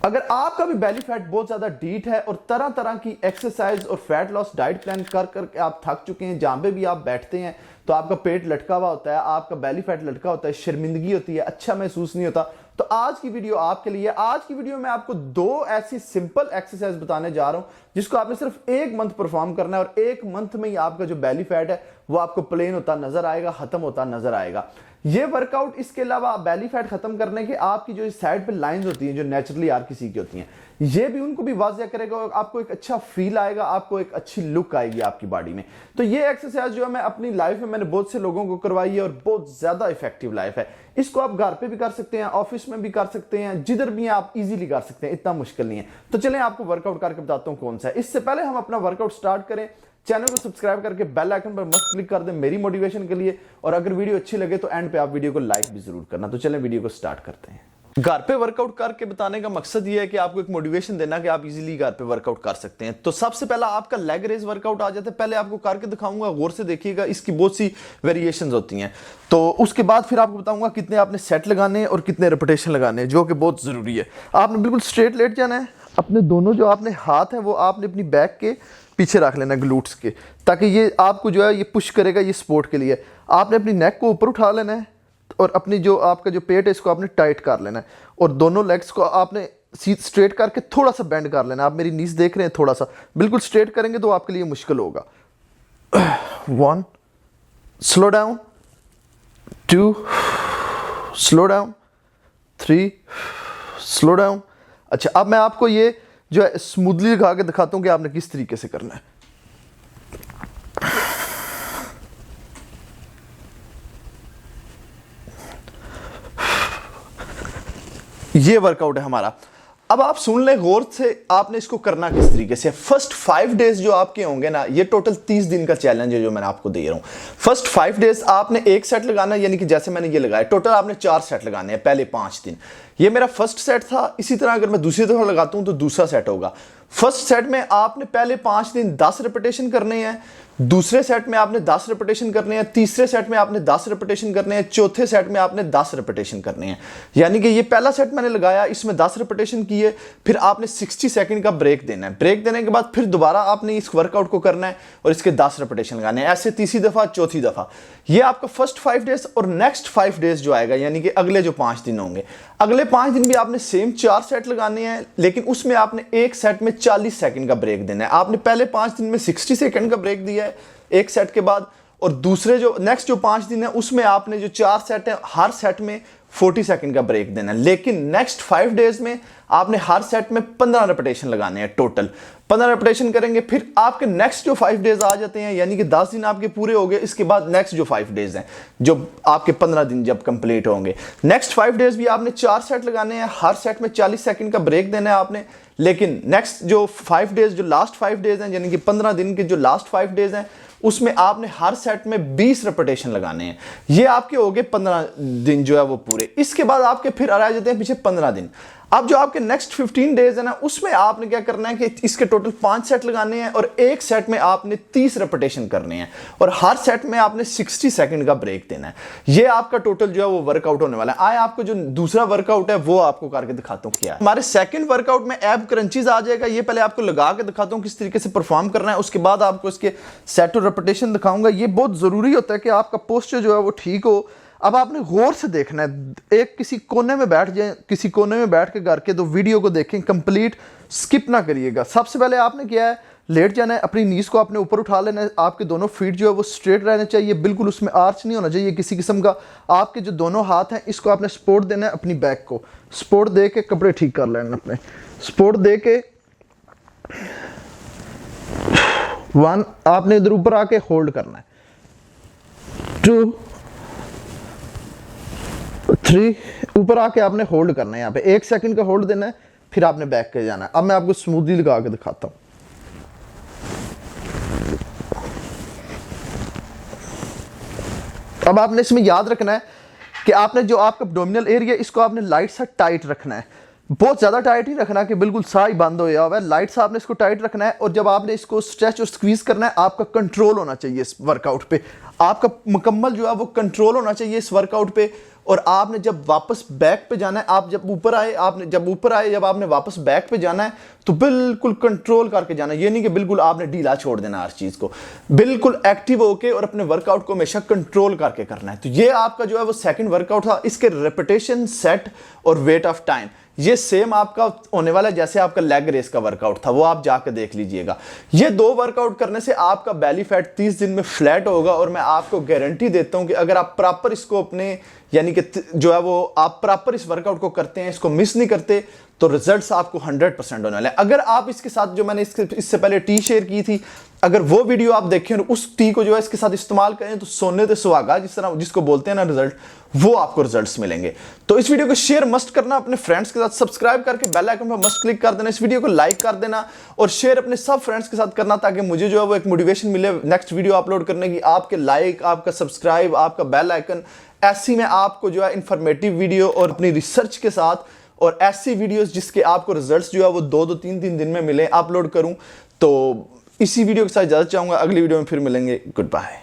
अगर आपका भी बेली फैट बहुत ज्यादा डीट है और तरह तरह की एक्सरसाइज और फैट लॉस डाइट प्लान कर करके आप थक चुके हैं, जहां पे भी आप बैठते हैं तो आपका पेट लटका हुआ होता है, आपका बेली फैट लटका होता है, शर्मिंदगी होती है, अच्छा महसूस नहीं होता, तो आज की वीडियो आपके लिए। आज की वीडियो में आपको 2 ऐसी सिंपल एक्सरसाइज बताने जा रहा हूं जिसको आपने सिर्फ 1 मंथ परफॉर्म करना है और 1 मंथ में ही आपका जो बेली फैट है वो आपको प्लेन होता नजर आएगा, खत्म होता नजर आएगा। ये वर्कआउट इसके अलावा बेली फैट खत्म करने के आपकी जो साइड पे लाइंस होती हैं जो नेचुरली हर किसी की होती हैं, ये भी उनको भी वाज़िया करेगा और आपको एक अच्छा फील आएगा, आपको एक अच्छी लुक आएगी आपकी बॉडी में। तो ये एक्सरसाइज जो है मैं अपनी लाइफ में मैंने बहुत से लोगों को करवाई है और बहुत ज्यादा इफेक्टिव लाइफ है। इसको आप घर पे भी कर सकते हैं, ऑफिस में भी कर सकते हैं, जिधर भी आप इजीली कर सकते हैं, इतना मुश्किल नहीं है। तो चलें आपको वर्कआउट करके बताता हूं कौन सा है। इससे पहले हम अपना वर्कआउट स्टार्ट करें, चैनल को सब्सक्राइब करके बेल आइकन पर मस्त क्लिक कर दें मेरी मोटिवेशन के लिए, और अगर वीडियो अच्छी लगे तो एंड पे आप वीडियो को लाइक भी जरूर करना। तो चलें वीडियो को स्टार्ट करते हैं। घर पे वर्कआउट करके बताने का मकसद ये है कि आपको एक मोटिवेशन देना कि आप इजीली घर पे वर्कआउट कर सकते हैं। तो सबसे पहला आपका लेग रेज वर्कआउट आ जाता है। पहले आपको करके दिखाऊंगा, गौर से देखिएगा, इसकी बहुत सी वेरिएशंस होती हैं। तो उसके बाद फिर आपको बताऊंगा कितने आपने सेट लगाने हैं और कितने रेपिटेशन लगाने हैं, जो कि बहुत जरूरी है। आपने बिल्कुल स्ट्रेट लेट जाना है, अपने दोनों जो आपने हाथ हैं वो आपने अपनी बैक के पीछे रख लेना, ग्लूट्स के, ताकि ये आपको जो है ये पुश करेगा, ये सपोर्ट के लिए। आपने अपनी नेक को ऊपर उठा लेना है और अपनी जो आपका जो पेट है इसको आपने टाइट कर लेना है, और दोनों लेग्स को आपने सीध स्ट्रेट करके थोड़ा सा बेंड कर लेना है। आप मेरी नीज देख रहे हैं, थोड़ा सा बिल्कुल स्ट्रेट करेंगे तो आपके लिए मुश्किल होगा। 1 slow down, 2 slow down, 3 slow down. अच्छा, अब मैं आपको ये जो है स्मूथली लगा के दिखाता हूं कि आपने किस तरीके से करना है। ये वर्कआउट है हमारा। अब आप सुन ले गौर से, आपने इसको करना किस तरीके से। फर्स्ट 5 डेज जो आपके होंगे ना, ये टोटल 30 दिन का चैलेंज है जो मैंने आपको दे रहा हूं। फर्स्ट 5 डेज आपने 1 सेट लगाना है, यानी कि जैसे मैंने ये लगाया, टोटल आपने 4 सेट लगाने हैं पहले 5 दिन। ये मेरा फर्स्ट सेट था। इसी तरह अगर मैं दूसरी दफा लगाता हूं तो दूसरा सेट होगा। फर्स्ट सेट में आपने पहले 5 दिन 10 रेपिटेशन करने हैं, दूसरे सेट में आपने 10 रेपिटेशन करने हैं, तीसरे सेट में आपने 10 रेपिटेशन करने हैं, चौथे सेट में आपने 10 रेपिटेशन करने हैं। यानी कि ये पहला सेट मैंने लगाया, इसमें 10 रेपिटेशन किए, फिर आपने 60 सेकंड का ब्रेक देना है। ब्रेक देने के बाद फिर दोबारा आपने इस वर्कआउट को करना है और इसके 10 रेपिटेशन लगाने हैं, ऐसे तीसरी दफा, चौथी दफा। ये आपका फर्स्ट 5 डेज। और नेक्स्ट 5 डेज जो आएगा, यानी कि अगले जो 5 दिन होंगे, अगले 5 दिन भी आपने सेम 4 सेट लगाने हैं, लेकिन उसमें आपने एक सेट में 40 सेकंड का ब्रेक देना है। आपने पहले 5 दिन में 60 सेकंड का ब्रेक दिया है एक सेट के बाद, और दूसरे जो नेक्स्ट जो 5 दिन है उसमें आपने जो 4 सेट है, हर सेट में 40 सेकंड का ब्रेक देना है। लेकिन नेक्स्ट 5 डेज में आपने हर सेट में 15 रेपिटेशन लगाने हैं। टोटल 15 रेपिटेशन करेंगे। फिर आपके नेक्स्ट जो 5 डेज आ जाते हैं, यानी कि 10 दिन आपके पूरे हो गए। इसके बाद नेक्स्ट जो 5 डेज हैं, जो आपके 15 दिन जब कंप्लीट होंगे, नेक्स्ट 5 डेज भी आपने 4 सेट लगाने हैं, हर सेट में 40 सेकंड का ब्रेक देना है आपने। लेकिन नेक्स्ट जो 5 डेज, जो लास्ट 5 डेज हैं, यानी कि 15 दिन के जो लास्ट 5 डेज हैं, उसमें आपने हर सेट में 20 रेपिटेशन लगाने हैं। ये आपके हो गए 15 दिन जो है वो पूरे। इसके बाद आपके फिर आ जाते हैं पीछे 15 दिन। अब जो आपके नेक्स्ट 15 डेज है ना, उसमें आपने क्या करना है कि इसके टोटल 5 सेट लगाने हैं और एक सेट में आपने 30 रेपिटेशन करने हैं, और हर सेट में आपने 60 सेकंड का ब्रेक देना है। ये आपका टोटल जो है वो वर्कआउट होने वाला है। आए आपको जो दूसरा वर्कआउट है वो आपको करके दिखाता हूं क्या है। हमारे सेकंड वर्कआउट में एब क्रंचीज आ जाएगा। ये पहले आपको लगा के दिखाता हूं किस तरीके से परफॉर्म करना है, उसके बाद आपको इसके सेट और रेपिटेशन दिखाऊंगा। ये बहुत जरूरी होता है कि आपका पोस्चर जो है वो ठीक हो। अब आपने गौर से देखना है, एक किसी कोने में बैठ जाए, किसी कोने में बैठ के घर के तो वीडियो को देखें, कंप्लीट स्किप ना करिएगा। सबसे पहले आपने क्या है, लेट जाना है, अपनी नीज को आपने ऊपर उठा लेना है, आपके दोनों फीट जो है वो स्ट्रेट रहने चाहिए, बिल्कुल उसमें आर्च नहीं होना चाहिए किसी किस्म का। आपके जो दोनों हाथ हैं इसको आपने सपोर्ट देना है, अपनी बैक को सपोर्ट दे के कपड़े ठीक कर लेना, अपने सपोर्ट दे के 1 आपने इधर ऊपर आके होल्ड करना है, 2 3 ऊपर आके आपने होल्ड करना है। यहाँ पे 1 सेकंड का होल्ड देना है, फिर आपने बैक के जाना है। अब मैं आपको स्मूथली लगा के दिखाता हूं। अब आपने इसमें याद रखना है कि आपने जो आपका एब्डोमिनल एरिया, इसको आपने लाइट सा टाइट रखना है। बहुत ज़्यादा टाइट ही रखना कि बिल्कुल सा ही बंद हो गया हुआ है, लाइट सा आपने इसको टाइट रखना है। और जब आपने इसको स्ट्रेच और स्क्वीज करना है, आपका कंट्रोल होना चाहिए इस वर्कआउट पे, आपका मुकम्मल जो है वो कंट्रोल होना चाहिए इस वर्कआउट पे। और आपने जब वापस बैक पे जाना है, आप जब ऊपर आए, जब आपने वापस बैक पे जाना है तो बिल्कुल कंट्रोल करके जाना है। ये नहीं कि बिल्कुल आपने ढीला छोड़ देना हर चीज़ को, बिल्कुल एक्टिव होके और अपने वर्कआउट को हमेशा कंट्रोल करके करना है। तो ये आपका जो है वो सेकंड वर्कआउट था। इसके रिपीटेशन, सेट और वेट ऑफ टाइम ये सेम आपका होने वाला है जैसे आपका लेग रेस का वर्कआउट था, वो आप जाकर देख लीजिएगा। ये 2 वर्कआउट करने से आपका बेली फैट 30 दिन में फ्लैट होगा। और मैं आपको गारंटी देता हूं कि अगर आप प्रॉपर इसको अपने यानी कि जो है वो आप प्रॉपर इस वर्कआउट को करते हैं, इसको मिस नहीं करते, तो रिजल्ट्स आपको 100% होने वाले हैं। अगर आप इसके साथ जो मैंने इससे पहले टी शेयर की थी, अगर वो वीडियो आप देखें और उस टी को जो है इसके साथ इस्तेमाल करें, तो सोने ते सुहागा जिसको बोलते हैं ना रिजल्ट, वो आपको रिजल्ट्स मिलेंगे। तो इस वीडियो को शेयर मस्ट करना अपने फ्रेंड्स के साथ, सब्सक्राइब करके बेल आइकन पर मस्ट क्लिक कर देना, इस वीडियो को लाइक कर देना और शेयर अपने सब फ्रेंड्स के साथ करना, ताकि मुझे जो है वो एक मोटिवेशन मिले नेक्स्ट वीडियो अपलोड करने की। आपके लाइक, आपका सब्सक्राइब, आपका बेल आइकन, ऐसी में आपको जो है इंफॉर्मेटिव वीडियो और अपनी रिसर्च के साथ और ऐसी वीडियोस जिसके आपको रिजल्ट्स जो है वो 2-2, 3-3 दिन में मिले अपलोड करूं। तो इसी वीडियो के साथ इजाजत चाहूंगा, अगली वीडियो में फिर मिलेंगे। Good bye.